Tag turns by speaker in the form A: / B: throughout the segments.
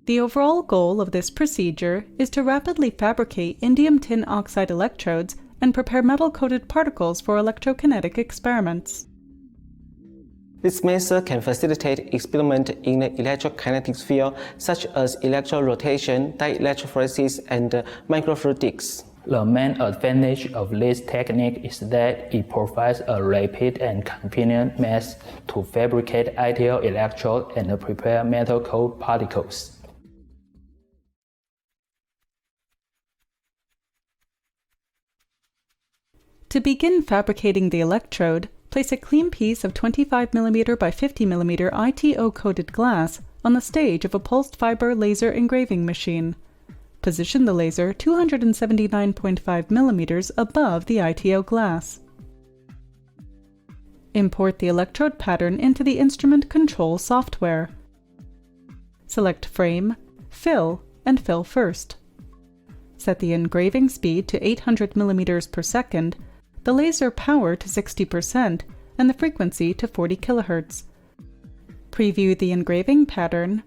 A: The overall goal of this procedure is to rapidly fabricate indium tin oxide electrodes and prepare metal-coated particles for electrokinetic experiments.
B: This method can facilitate experiments in the electrokinetic field, such as electron rotation, dielectrophoresis, and microfluidics.
C: The main advantage of this technique is that it provides a rapid and convenient method to fabricate ITO electrodes and prepare metal-coated particles.
A: To begin fabricating the electrode, place a clean piece of 25mm by 50mm ITO-coated glass on the stage of a pulsed fiber laser engraving machine. Position the laser 279.5mm above the ITO glass. Import the electrode pattern into the instrument control software. Select Frame, Fill, and Fill first. Set the engraving speed to 800mm per second, the laser power to 60%, and the frequency to 40 kHz. Preview the engraving pattern,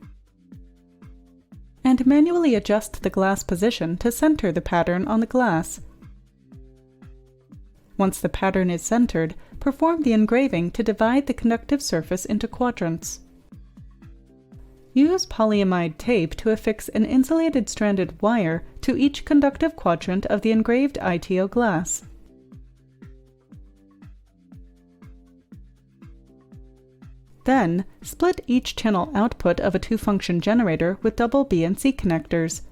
A: and manually adjust the glass position to center the pattern on the glass. Once the pattern is centered, perform the engraving to divide the conductive surface into quadrants. Use polyamide tape to affix an insulated stranded wire to each conductive quadrant of the engraved ITO glass. Then, split each channel output of a two-function generator with double B and C connectors.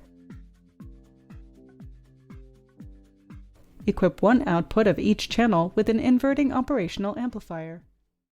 A: Equip one output of each channel with an inverting operational amplifier.